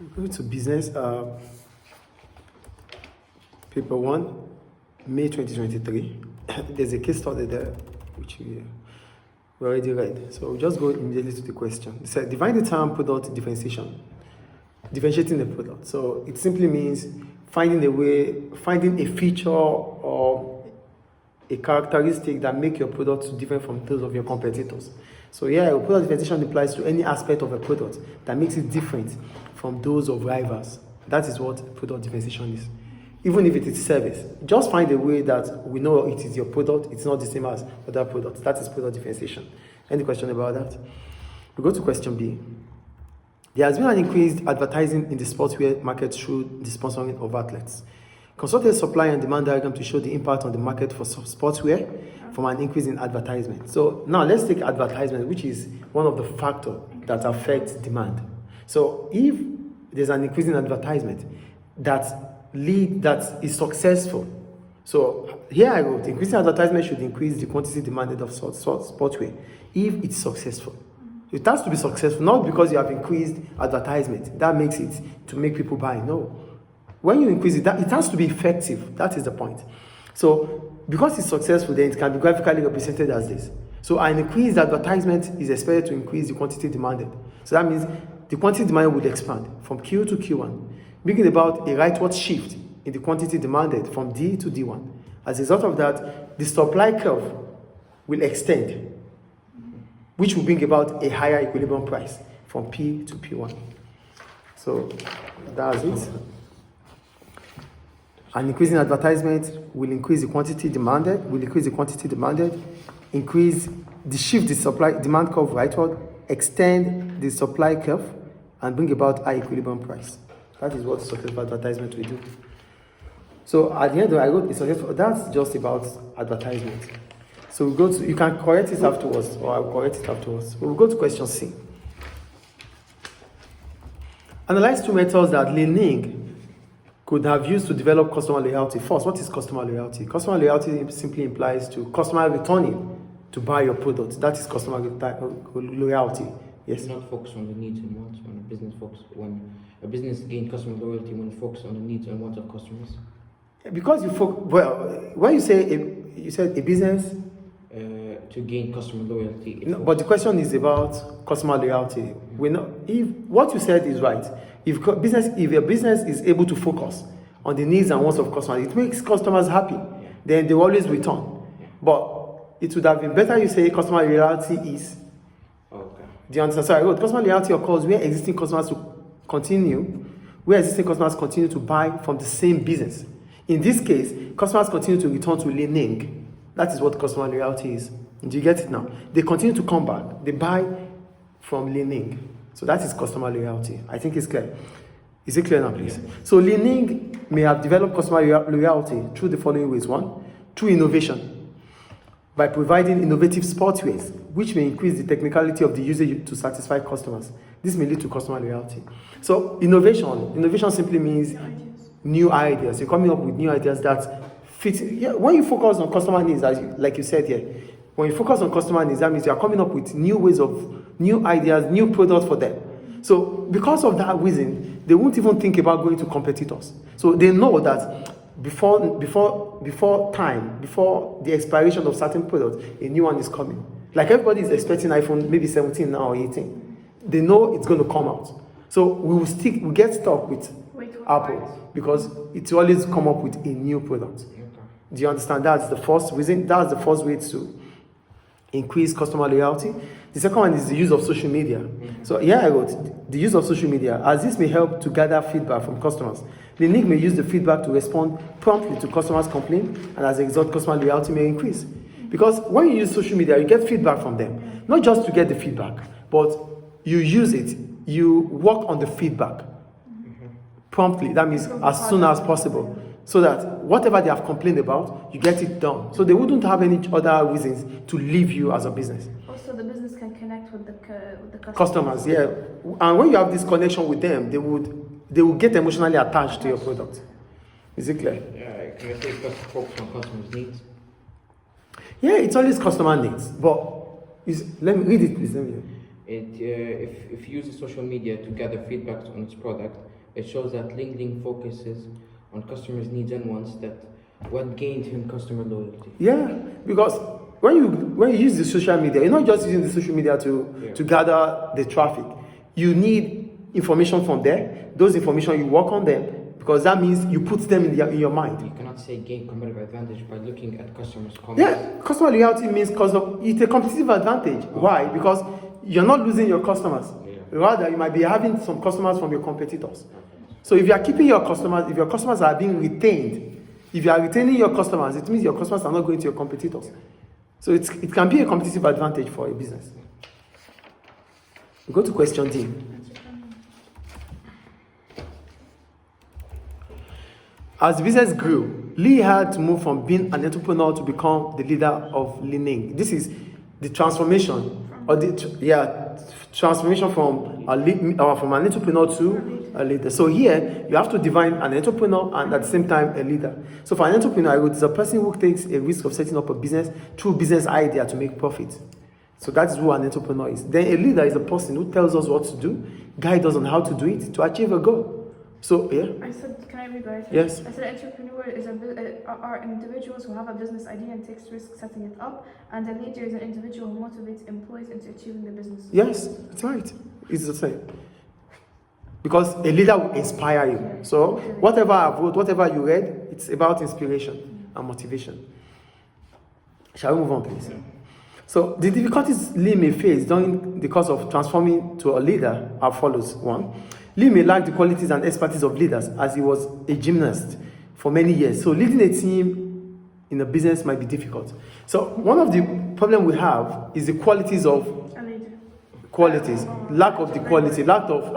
Go to business, paper 1, May 2023. There's a case study there, which we already read. So we'll just go immediately to the question. It said, define the term product differentiation. Differentiating the product. So it simply means finding a feature or a characteristic that make your product different from those of your competitors. So yeah, product differentiation applies to any aspect of a product that makes it different from those of rivals. That is what product differentiation is. Even if it is service, just find a way that we know it is your product, it's not the same as other products. That is product differentiation. Any question about that? We go to question B. There has been an increased advertising in the sportswear market through the sponsoring of athletes. Consult a supply and demand diagram to show the impact on the market for sportswear from an increase in advertisement. So now let's take advertisement, which is one of the factors that affects demand. So if there's an increase in advertisement that is successful, so here I wrote, increasing advertisement should increase the quantity demanded of sportswear if it's successful. It has to be successful, not because you have increased advertisement. That makes it to make people buy. No. When you increase it, it has to be effective. That is the point. So because it's successful, then it can be graphically represented as this. So an increased advertisement is expected to increase the quantity demanded. So that means the quantity demanded will expand from Q to Q1, bringing about a rightward shift in the quantity demanded from D to D1. As a result of that, the supply curve will extend, which will bring about a higher equilibrium price from P to P1. So that's it. An increase in advertisement will increase the quantity demanded, increase the shift the supply demand curve rightward, extend the supply curve, and bring about high equilibrium price. That is what successful advertisement will do. So at the end, I wrote successful. That's just about advertisement. So we go to, you can correct it afterwards, or I'll correct it afterwards. We'll go to question C. Analyze two methods that Li Ning could have used to develop customer loyalty. First, what is customer loyalty? Customer loyalty simply implies to customer returning to buy your product. That is customer loyalty. Yes. Not focus on the needs and wants when a business when a business gains customer loyalty when it focuses on the needs and wants of customers. Because when you say you said a business to gain customer loyalty. No, but the question is about customer loyalty. If what you said is right, if your business is able to focus on the needs and wants of customers, it makes customers happy. Yeah. Then they always return. Yeah. But it would have been better you say customer loyalty is. Okay. Do you understand? So I wrote customer loyalty occurs where existing customers continue to buy from the same business. In this case, customers continue to return to Li Ning. That is what customer loyalty is. Do you get it now? They continue to come back. They buy from Li Ning. So that is customer loyalty. I think it's clear. Is it clear now, please? Yeah. So Li Ning may have developed customer loyalty through the following ways. One, through innovation. By providing innovative sportswears, which may increase the technicality of the usage to satisfy customers. This may lead to customer loyalty. So innovation simply means new ideas. You're coming up with new ideas that fit. Yeah, when you focus on customer needs, like you said here, when you focus on customer needs, that means you are coming up with new ways of new ideas, new products for them. So because of that reason, they won't even think about going to competitors. So they know that before the expiration of certain products, a new one is coming. Like everybody is expecting iPhone maybe 17 now or 18. They know it's going to come out. So we get stuck with Apple because it's always come up with a new product. Okay. Do you understand? That's the first reason. That's the first way to increase customer loyalty. The second one is the use of social media. Mm-hmm. So here I wrote the use of social media, as this may help to gather feedback from customers. Li Ning may use the feedback to respond promptly to customers' complaints, and as a result, customer loyalty may increase. Because when you use social media, you get feedback from them. Not just to get the feedback, but you use it, you work on the feedback promptly. That means as soon as possible. So that whatever they have complained about, you get it done. So they wouldn't have any other reasons to leave you as a business. Also, the business can connect with the customers. Yeah. And when you have this connection with them, they will get emotionally attached to your product. Is it clear? Yeah, can I say focus on customers' needs? Yeah, it's always customer needs. But let me read it, please. If you use social media to gather feedback on its product, it shows that LinkedIn focuses on customers' needs and wants, that what gained him customer loyalty. Yeah, because when you use the social media, you're not just using the social media to gather the traffic. You need information from there. Those information, you work on them, because that means you put them in your mind. You cannot say gain competitive advantage by looking at customers' comments. Yeah, customer loyalty means it's a competitive advantage. Why? Because you're not losing your customers. Rather, you might be having some customers from your competitors. So if you are keeping your customers, if your customers are being retained, if you are retaining your customers, it means your customers are not going to your competitors. So it can be a competitive advantage for a business. We go to question D. As the business grew, Lee had to move from being an entrepreneur to become the leader of Li Ning. This is the transformation, transformation from an entrepreneur to a leader. So here you have to define an entrepreneur and at the same time a leader. So for an entrepreneur, it's a person who takes a risk of setting up a business through business idea to make profit. So that is who an entrepreneur is. Then a leader is a person who tells us what to do, guides us on how to do it to achieve a goal. So I said, can I rewrite it? Yes. I said entrepreneur are individuals who have a business idea and takes risk setting it up, and a leader is an individual who motivates employees into achieving the business. Yes, that's right. It's the same. Because a leader will inspire you. Yeah. So whatever I wrote, whatever you read, it's about inspiration and motivation. Shall we move on, please? So the difficulties Lee may face during the course of transforming to a leader are follows. 1. Lee may lack the qualities and expertise of leaders, as he was a gymnast for many years. So leading a team in a business might be difficult. So one of the problems we have is the qualities of A leader. lack of the quality, lack of